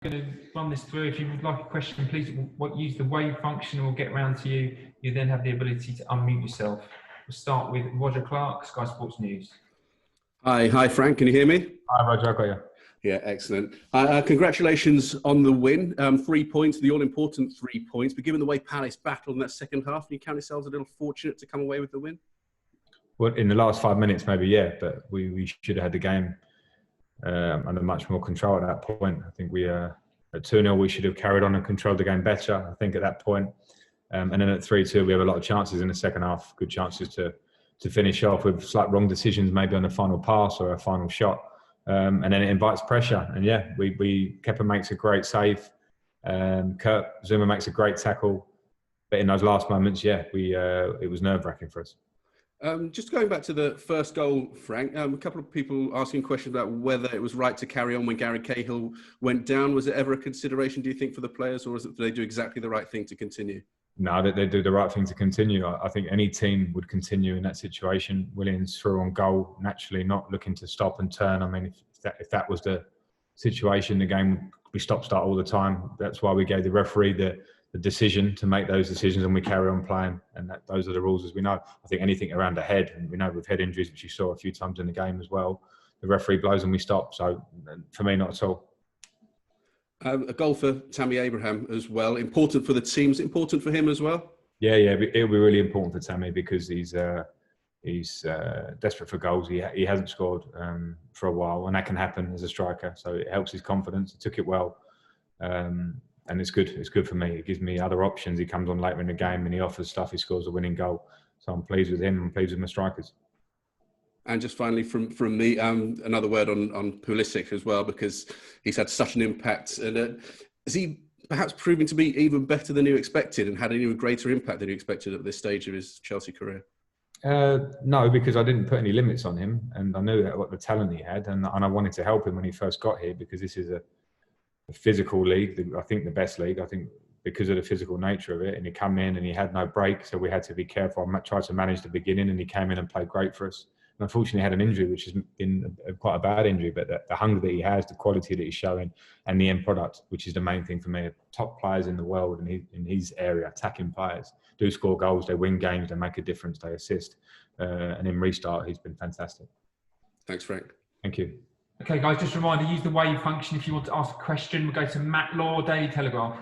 going to run this through. If you would like a question, please use the wave function. We'll get round to you. You then have the ability to unmute yourself. We'll start with Roger Clark, Sky Sports News. Hi, Frank. Can you hear me? Hi, Roger. I got you. Yeah, excellent. Congratulations on the win. 3 points, the all-important 3 points. But given the way Palace battled in that second half, do you count yourselves a little fortunate to come away with the win? Well, in the last 5 minutes, maybe, yeah. But we should have had the game under much more control at that point. I think we at 2-0 we should have carried on and controlled the game better, I think, at that point. And then at 3-2 we have a lot of chances in the second half, good chances to finish off with slight wrong decisions, maybe on the final pass or a final shot. And then it invites pressure. And yeah, Kepa makes a great save. Zouma makes a great tackle. But in those last moments, yeah, it was nerve-wracking for us. Just going back to the first goal, Frank, a couple of people asking questions about whether it was right to carry on when Gary Cahill went down. Was it ever a consideration, do you think, for the players, or did they do exactly the right thing to continue? No, they do the right thing to continue. I think any team would continue in that situation. Willian's through on goal, naturally not looking to stop and turn. I mean, if that was the situation, the game would be stop-start all the time. That's why we gave the referee the decision to make those decisions, and we carry on playing. And those are the rules, as we know. I think anything around the head, and we know with head injuries, which you saw a few times in the game as well, the referee blows and we stop. So for me, not at all. A goal for Tammy Abraham as well. Important for the team. Is it important for him as well? Yeah, it'll be really important for Tammy because he's desperate for goals. He hasn't scored for a while, and that can happen as a striker. So it helps his confidence. He took it well, and it's good. It's good for me. It gives me other options. He comes on later in the game and he offers stuff. He scores a winning goal. So I'm pleased with him. I'm pleased with my strikers. And just finally from me, another word on Pulisic as well, because he's had such an impact. And is he perhaps proving to be even better than you expected and had an even greater impact than you expected at this stage of his Chelsea career? No, because I didn't put any limits on him, and I knew what the talent he had, and I wanted to help him when he first got here, because this is a physical league. I think the best league. I think because of the physical nature of it, and he come in and he had no break, so we had to be careful. I tried to manage the beginning, and he came in and played great for us. And unfortunately, had an injury, which has been quite a bad injury. But the hunger that he has, the quality that he's showing, and the end product, which is the main thing for me. Top players in the world, and in his area, attacking players, do score goals, they win games, they make a difference, they assist. And in restart, he's been fantastic. Thanks, Frank. Thank you. Okay, guys, just a reminder, use the wave function if you want to ask a question. We'll go to Matt Law, Daily Telegraph.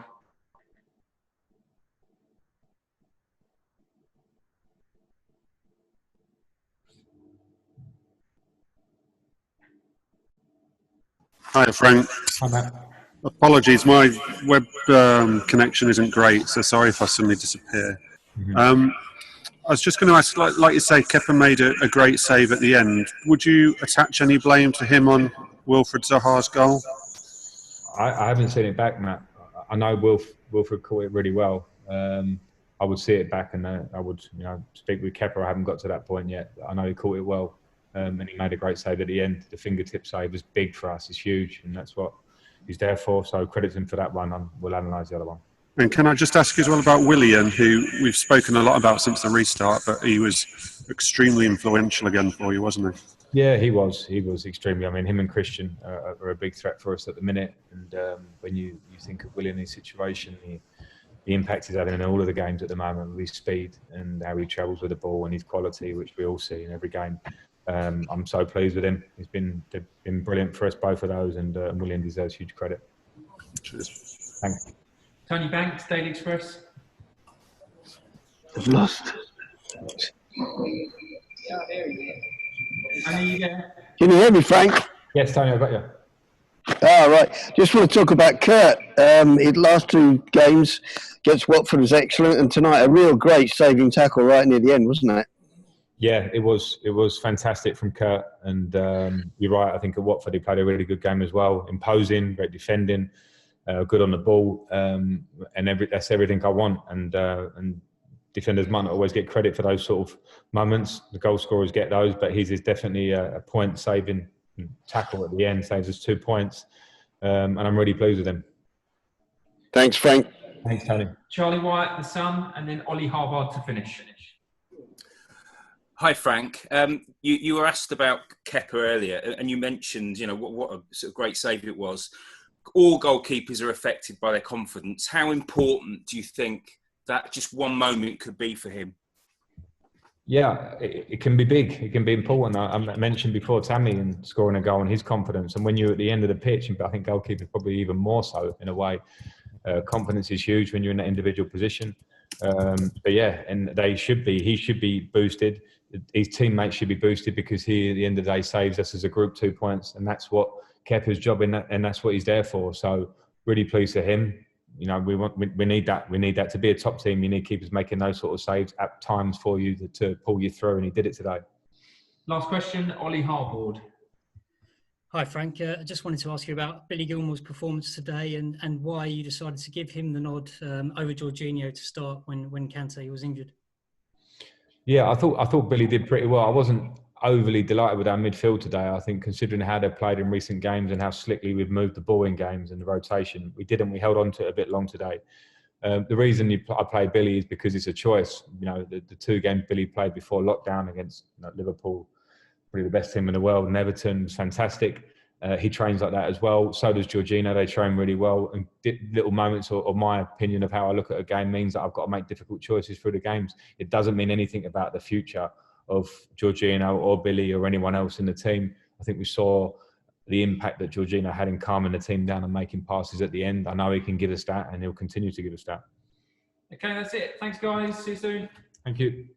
Hi, Frank. Hi, Matt. Apologies, my web connection isn't great, so sorry if I suddenly disappear. Mm-hmm. I was just going to ask, like you say, Kepa made a great save at the end. Would you attach any blame to him on Wilfried Zaha's goal? I haven't seen it back, Matt. I know Wilfried caught it really well. I would see it back, and I would, speak with Kepa. I haven't got to that point yet. I know he caught it well. And he made a great save at the end. The fingertip save was big for us. It's huge, and that's what he's there for. So credit him for that one. We'll analyse the other one. And can I just ask you as well about Willian, who we've spoken a lot about since the restart, but he was extremely influential again for you, wasn't he? Yeah, he was. He was extremely. I mean, him and Christian are a big threat for us at the minute. And when you think of Willian in his situation, the impact he's having in all of the games at the moment with his speed and how he travels with the ball and his quality, which we all see in every game. I'm so pleased with him. They've been brilliant for us, both of those, and Willian deserves huge credit. Cheers. Thanks. Tony Banks, Daily Express. I've lost. Are you there? Can you hear me, Frank? Yes, Tony, I've got you. Right. Just want to talk about Kurt. His last two games against Watford was excellent, and tonight a real great saving tackle right near the end, wasn't it? Yeah, it was fantastic from Kurt, and you're right. I think at Watford he played a really good game as well, imposing, great defending, good on the ball, and that's everything I want. And defenders might not always get credit for those sort of moments. The goal scorers get those, but his is definitely a point-saving tackle at the end, saves us 2 points, and I'm really pleased with him. Thanks, Frank. Thanks, Tony. Charlie Wyatt, The Sun, and then Ollie Harvard to finish. Hi, Frank. You were asked about Kepa earlier, and you mentioned, what a sort of great save it was. all goalkeepers are affected by their confidence. How important do you think that just one moment could be for him? Yeah, it can be big. It can be important. I mentioned before Tammy and scoring a goal and his confidence. And when you're at the end of the pitch, and I think goalkeepers probably even more so in a way, confidence is huge when you're in that individual position. But yeah, and he should be boosted. His teammates should be boosted because he, at the end of the day, saves us as a group 2 points. And that's what Kepa's job in that, and that's what he's there for. So really pleased for him. You know, we need that. We need that to be a top team. You need keepers making those sort of saves at times for you to pull you through, and he did it today. Last question, Ollie Harbord. Hi Frank, I just wanted to ask you about Billy Gilmour's performance today and why you decided to give him the nod over Jorginho to start when Kante was injured. Yeah, I thought Billy did pretty well. I wasn't overly delighted with our midfield today. I think considering how they've played in recent games and how slickly we've moved the ball in games and the rotation, we held on to it a bit long today. The reason I play Billy is because it's a choice. You know, the 2 games Billy played before lockdown against Liverpool, probably the best team in the world, and Everton was fantastic. He trains like that as well. So does Jorginho. They train really well. And little moments, or my opinion of how I look at a game, means that I've got to make difficult choices through the games. It doesn't mean anything about the future of Jorginho or Billy or anyone else in the team. I think we saw the impact that Jorginho had in calming the team down and making passes at the end. I know he can give us that, and he'll continue to give us that. Okay, that's it. Thanks, guys. See you soon. Thank you.